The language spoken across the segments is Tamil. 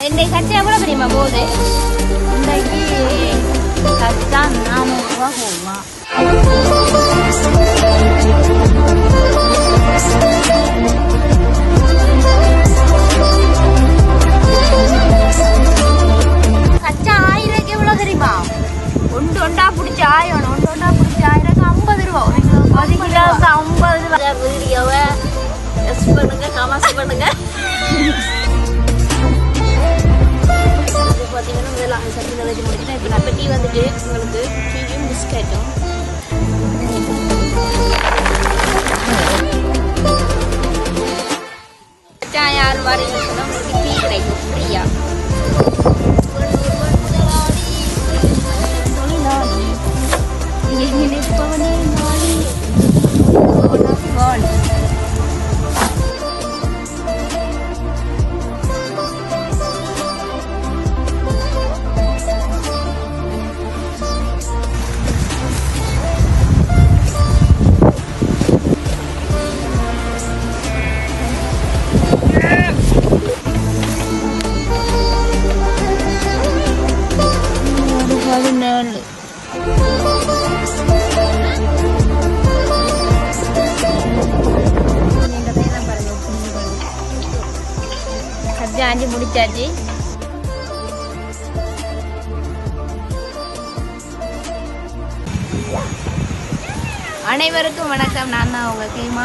இன்னைக்கு கச்சா எவ்வளோ தெரியுமா போகுது? இன்றைக்கு கச்சா 400 ரூபா போகலாம். கச்சா 1000 எவ்வளோ தெரியுமா? ஒன்று ஒன்றா பிடிச்சி 1000, ஒன்று ஒன்றா பிடிச்சி 1000 50 ரூபா. ஒரு கிலோவுக்கு 50 ரூபா. வீடியோவை எஸ் பண்ணுங்க, கமெண்ட்ஸ் பண்ணுங்க. பார்த்தீங்கன்னா முதல்ல சட்டி நிலைச்சி முடிச்சுட்டேன். இப்போ நம்ம டீ வந்துட்டு உங்களுக்கு டீயும் பிஸ்கட்டும். யார் வரீங்கன்னு சொன்னால் உங்களுக்கு டீ கிடைக்கும் ஃப்ரீயா. கஜ்ஜா 5 முடிச்சாச்சு. அனைவருக்கும் வணக்கம். நான் தான் உங்க கேமா.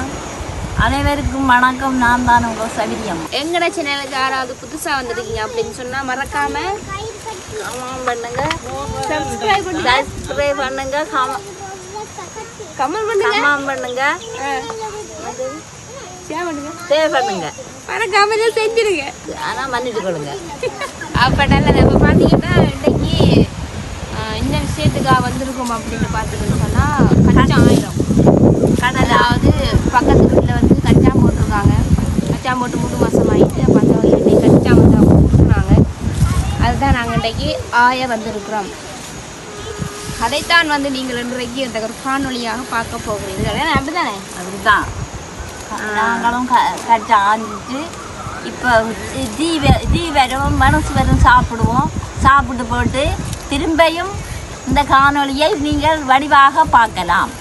அனைவருக்கும் வணக்கம். நான் தான் உங்க சவிரியம். எங்கட சேனலுக்கு யாராவது புதுசாக வந்திருக்கீங்க அப்படின்னு சொன்னால் மறக்காம கமெண்ட் பண்ணுங்க, சப்ஸ்கிரைப் பண்ணுங்க, கமெண்ட் பண்ணுங்க, கமெண்ட் பண்ணுங்க, ஷேர் பண்ணுங்க, சேவ் பண்ணுங்க. மறக்காம செஞ்சிருங்க. ஆனால் மன்னிட்டு கொள்ளுங்க. அப்போ நல்லது. இப்போ பார்த்தீங்கன்னா இன்னைக்கு இந்த விஷயத்துக்காக வந்திருக்கோம் அப்படின்னு பார்த்துக்கிட்டு சொன்னால் கச்சா 1000 அதாவது பக்கத்து வீட்டில் வந்து கச்சா போட்டிருக்காங்க. கச்சா போட்டு 3 மாதம் ஆகிட்டு அப்போ அந்த இன்னைக்கு கச்சா வந்து அவங்க கொடுக்குறாங்க. அதுதான் நாங்கள் இன்றைக்கி வந்திருக்கிறோம். அதைத்தான் வந்து நீங்கள் இன்றைக்கு இந்த ஒரு காணொலியாக பார்க்க போகிறீர்கள். அப்படிதானே? அதுதான் நாங்களும் கச்சா ஆஞ்சிட்டு இப்போ டீ வரும், மனசு வரும், சாப்பிடுவோம். சாப்பிட்டு போட்டு திரும்பியும் இந்த காணொலியை நீங்கள் வடிவாக பார்க்கலாம்.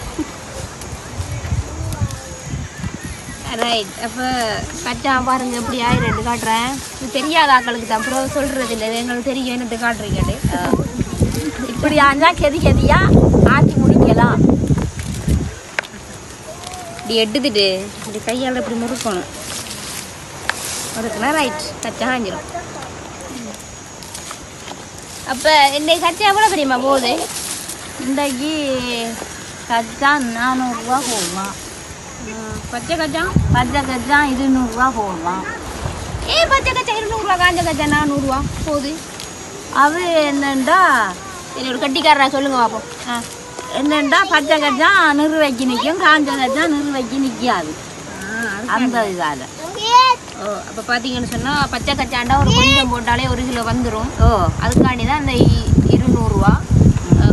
ரைட். அப்போ கச்சா பாருங்க எப்படி 1000 காட்டுறேன். இது தெரியாத ஆக்களுக்கு தான் அப்புறம் சொல்கிறது இல்லை. எங்களுக்கு தெரியும் என்னது காட்டுறீங்கட்டு. இப்படி ஆஞ்சா கெதியா ஆக்கி முடிக்கலாம். இப்படி எடுத்துட்டு இப்படி கையால் இப்படி முறுக்கணும். முறுக்குனா ரைட், கச்சா ஆஞ்சிடும். அப்போ இன்னைக்கு கச்சா எவ்வளோ தெரியுமா போகுது? இன்றைக்கு கச்சா 400 ரூபா போடலாம். பச்சை கச்சா 200 ரூபா போடலாம். பச்சை கச்சா 200 ரூபா, காஞ்ச கச்சா 400 ரூபா போகுது. அது என்னண்டா சரி, ஒரு கட்டிக்காரரா சொல்லுங்க பார்ப்போம். என்னண்டா பச்சை கச்சா நிறுவைக்கு நிற்கும், காஞ்ச கச்சா நிறுவைக்கு நிற்காது. அந்த இதால் அப்போ பார்த்தீங்கன்னு சொன்னால் பச்சை கச்சாண்டா ஒரு கொஞ்சம் போட்டாலே 1 கிலோ வந்துடும். அதுக்காண்டி தான் அந்த 200 ரூபா.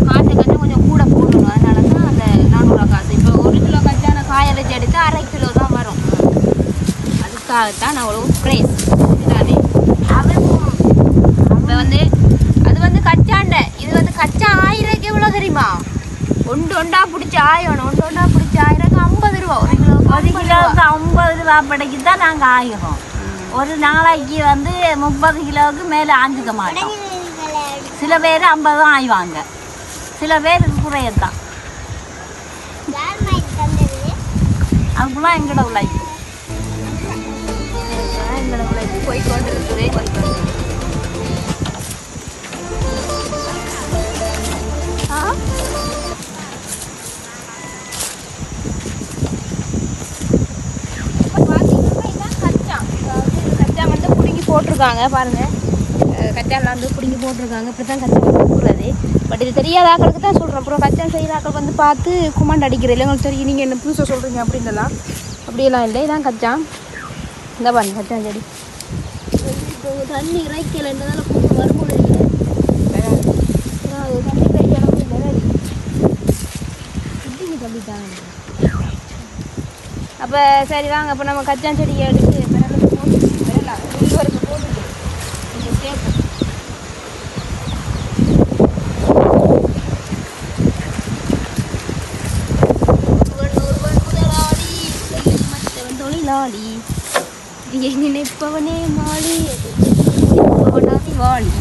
காஞ்ச கச்சா கொஞ்சம் கூட போடணும். அதனால தான் அந்த 400 ரூபா காசு. இப்போ 1 கிலோ கச்சா நான் காய வச்சு எடுத்து 1/2 கிலோ தான் வரும். அதுக்காகத்தான் நான் அவ்வளோ ப்ரைஸ் இதுதானே. இப்போ வந்து அது வந்து கச்சாண்ட, இது வந்து கச்சா 1000 எவ்வளோ தெரியுமா? ஒன்று ஒன்றா பிடிச்சி 1000, ஒன்று ஒன்றா பிடிச்சி 1000 50 ரூபா. 1 கிலோவுக்கு 50 ரூபா படைக்கு தான் நாங்கள் ஆகிறோம். ஒரு நாளைக்கு வந்து 30 கிலோவுக்கு மேலே ஆஞ்சிக்க மாட்டோம். சில பேர் 50 தான் ஆய்வாங்க, சில பேர் குறையத்தான். அப்படிலாம் எங்களோட உழைப்பு போய் கொண்டு இருக்குது. கச்சா வந்து பிடுங்கி போட்டிருக்காங்க பாருங்க. கச்சாலாம் வந்து பிடுங்கி போட்டிருக்காங்க. இப்படி தான் கச்சா கொடுக்குறது. பட் இது தெரியாத ஆக்களுக்கு தான் சொல்கிறேன். அப்புறம் கச்சா செய்கிற ஆக்கள் வந்து பார்த்து குமாண்ட் அடிக்கிற இல்லை உங்களுக்கு தெரியும். நீங்கள் என்ன புதுசாக சொல்கிறீங்க அப்படின்னுலாம் அப்படியெல்லாம் இல்லை. இதான் கச்சா. இந்த பாருங்க கச்சா செடி. தண்ணி இறைக்கலைன்றதால வரும்போது தண்ணி இறைக்கலாம் தம்பிட்டாங்க. அப்போ சரி வாங்க. அப்போ நம்ம கச்சான் செடியை எடுத்து போட்டு நினைப்பவனே மாலி நினைப்பவனாதி வாலி.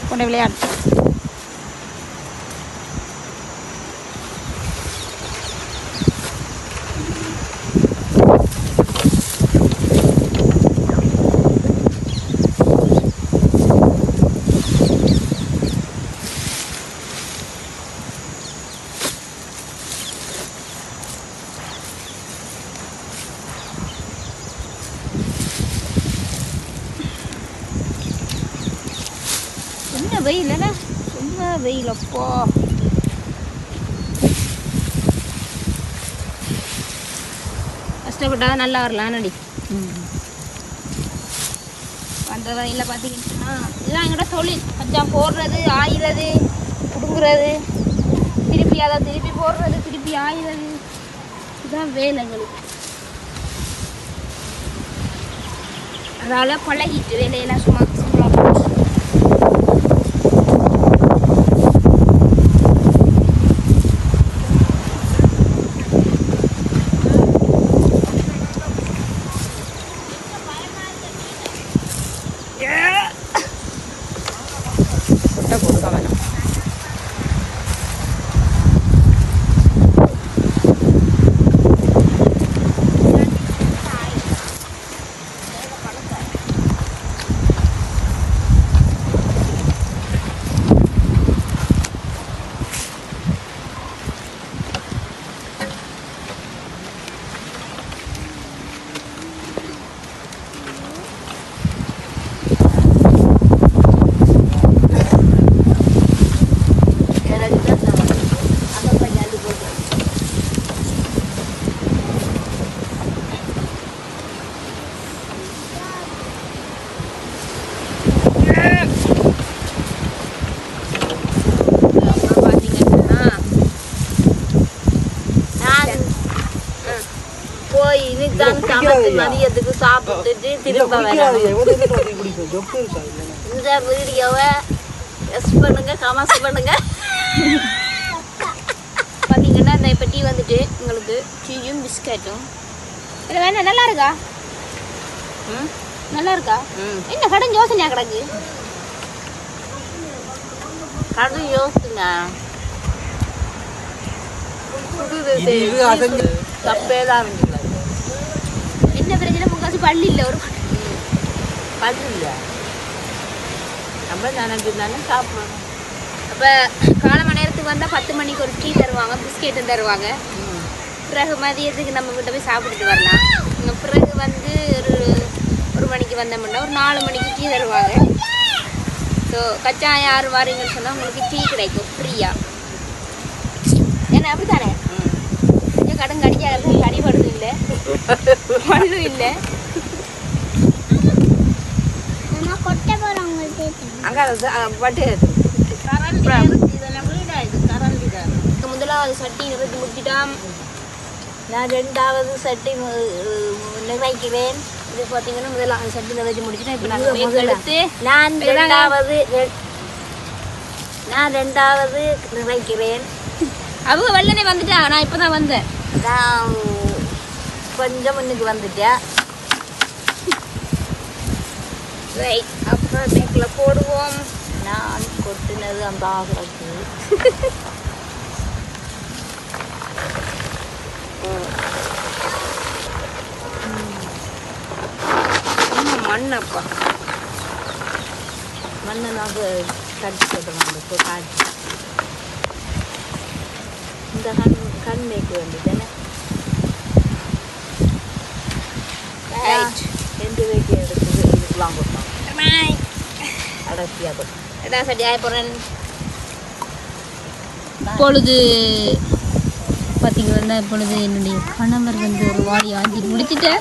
கொண்ட விளையாட்டு வெயில் என்ன ரொம்ப வெயில் அப்போ. கஷ்டப்பட்டா நல்லா வரலாம் நடி. அந்த வகையில் பார்த்தீங்கன்னா இதுதான் எங்கள்கிட்ட தொழில். கொஞ்சம் போடுறது ஆயிறது பிடுங்குறது திருப்பி அதை திருப்பி போடுறது திருப்பி ஆயிறது இதுதான் வேலை எங்களுக்கு. அதனால் பழகிட்டு வேலையெல்லாம் சும்மா சிம்பிளாக போச்சு. மதியத்துக்கு சாப்பிட்டுட்டு திரும்ப இந்த வீடியோவை எஸ் பண்ணுங்க கமெண்ட்ஸ் பண்ணுங்க. பார்த்தீங்கன்னா இந்த இப்போ டீ வந்துட்டு உங்களுக்கு டீயும் பிஸ்கட்டும் இல்லை வேணா. நல்லா இருக்கா? நல்லா இருக்கா? என்ன கடன் யோசனையா கிடக்கு? கடன் யோசனை தப்பே தான் இருந்துச்சு. என்ன பிரச்சனை? முக்காசு பள்ளி இல்லை, ஒரு பள்ளி இல்லை. நம்ம நினைச்சு தானே சாப்பிடணும். அப்போ காலம நேரத்துக்கு வந்தால் 10 மணிக்கு ஒரு டீ தருவாங்க, பிஸ்கெட்டும் தருவாங்க. பிறகு மதியத்துக்கு நம்ம கிட்ட போய் சாப்பிட்டுட்டு வரலாம். பிறகு வந்து ஒரு மணிக்கு வந்தோம்னா ஒரு 4 மணிக்கு டீ தருவாங்க. ஸோ கச்சா யார் வாரீங்கன்னு சொன்னால் உங்களுக்கு டீ கிடைக்கும் ஃப்ரீயாக. ஏன்னா அப்படி தானே கடன் கடிக்காது, கடிபடுதும் இல்லை பழுதும் இல்லை. முதலாவது சட்டி நிறுத்தி முடிச்சிட்டான். நான் 2வது சட்டி நிறைக்கிறேன். இது பார்த்தீங்கன்னா முதலாவது சட்டி நிறைச்சி முடிச்சுட்டேன். இப்போ நான் எடுத்து நான் 2வது நிறைக்கிறேன். அவங்க வெள்ளனே வந்துட்டா, நான் இப்போ தான் வந்தேன். நான் கொஞ்சம் முன்னுக்கு வந்துட்டேன். ரைட், அப்புறம் பேக்கில் போடுவோம். நான் கொட்டினது அந்த ஆகிறது மண்ணப்பா மண்ணை நாங்கள் கட்டி போட்டுருவாங்க. காய்ச்சி இந்த கண் மேய்க்க வேண்டியதானே. 2 வேட்டி எடுத்து இதுக்கெலாம் கொடுத்தோம். அடர்த்தியாக கொடுத்தோம். எதாவது சட்டியாக போகிறேன். இப்பொழுது பார்த்தீங்கன்னா இப்பொழுது என்னுடைய கணவர் வந்து ஒரு வாடி ஆஞ்சி முடிச்சுட்டு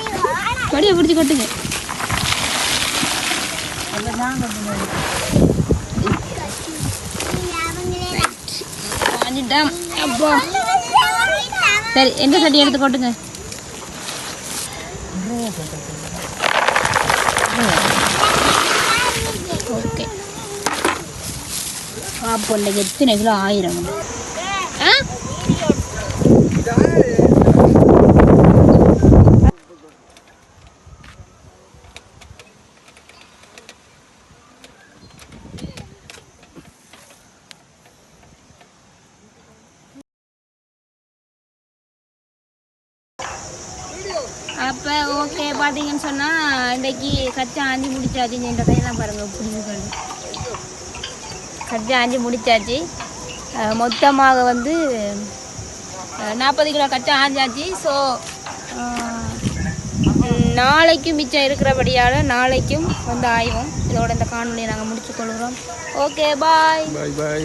வடியை பிடிச்சி கொட்டுங்க. ஆஞ்சிட்டேன். அப்போ சரி, எந்த சட்டி எடுத்து கொட்டுங்க. ஓகே, அப்போ எத்தனை கிலோ 1000. ஆ அப்போ ஓகே பார்த்தீங்கன்னு சொன்னால் இன்றைக்கி கச்சா ஆஞ்சி முடிச்சாச்சு. இந்த கையெல்லாம் பாருங்கள் புரிஞ்சு சொல்லி கச்சா ஆஞ்சி முடிச்சாச்சு. மொத்தமாக வந்து 40 கிலோ கச்சா ஆஞ்சாச்சு. ஸோ நாளைக்கும் மிச்சம் இருக்கிறபடியால் நாளைக்கும் வந்து ஆய்வோம். இதோட இந்த காணொலியை நாங்கள் முடிச்சுக்கொள்கிறோம். Okay bye. பாய் பாய்.